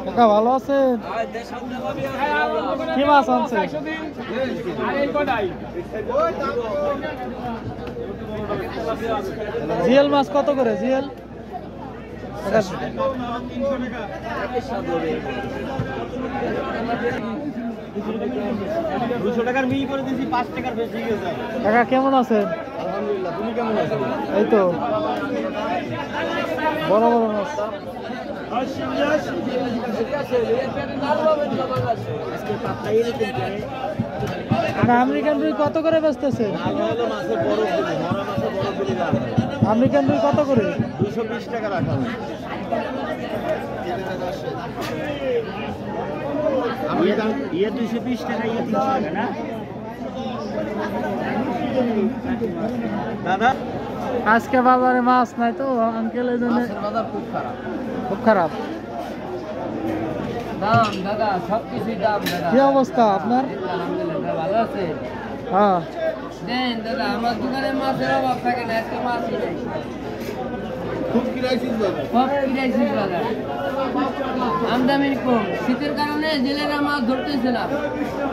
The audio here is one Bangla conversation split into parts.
কাকা ভালো আছেন? কি মাছ আনছে? জিএল মাছ কত করে? জিএল 200 টাকার মিল করে দিয়েছি, 5 টাকার বেশি গেছে। কাকা কেমন আছেন? আলহামদুলিল্লাহ, তুমি কেমন আছো? এই তো বড় বড় মাছ। আমেরিকান রুই কত করে বেচতেছে? আমেরিকান রুই কত করে? 220 টাকা রাখা হয়। ইয়ে 220 টাকা, ইয়ে 300 টাকা না দাদা? আজকে বাজারে মাছ নাই তো আঙ্কেল, এই জন্য বাজার খুব খারাপ। খুব খারাপ দাম দাদা, সবকিছুই দাম দাদা। কি অবস্থা আপনার? আলহামদুলিল্লাহ, ভালো আছে। হ্যাঁ দেন দাদা, আমার দোকানে মাছের অভাব থাকে না, আজকে মাছই নাই। খুব ক্রাইসিস বাজার, খুব ক্রাইসিস বাজার। আমদানি কম, শীতের কারণে জেলেরা মাছ ধরতেছে না,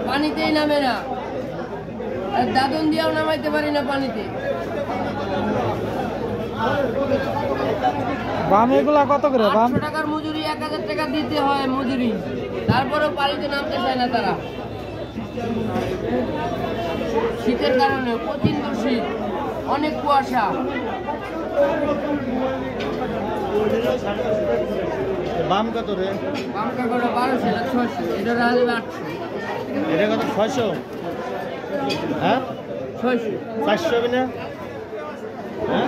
পানিতেই নামে না, আর দাদন দিয়েও নামাইতে পারি না পানিতে। বাম এগুলা কত করে? বাম 800 টাকার মজুরি, 1000 টাকা দিতে হয় মজুরি, তারপরেও পানিতে নামতে চায় না তারা। শীতের কারণে প্রচন্ড শীত, অনেক কুয়াশা। বাম কত রে? বাম কাকড়া 1200 না 600, এটা রাখবে 800। এটা কত? 600? হ্যাঁ 600 400 হবে না? হ্যাঁ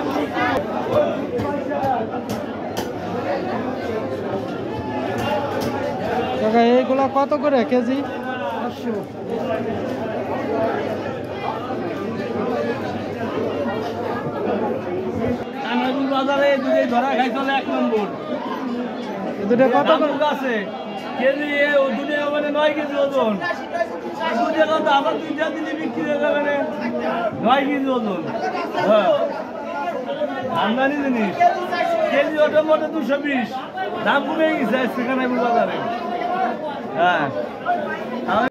কাকা এইগুলা কত করে কেজি? 500। কানাগুল বাজারে দুধে ধরা খাই চলে 1 নম্বর। দুটো কত করে আছে কেজি? ও দুধে মানে 9 কেজি ওজন। দুধ এখন তো আবার 2 দিনে বিক্রি হয়ে যাবে, 9 কেজি ওজন। হ্যাঁ, আমদানি জিনিস। কেজি ওটা মোটে 220, দাম কমে গেছে কানাগুল বাজারে। হ্যাঁ।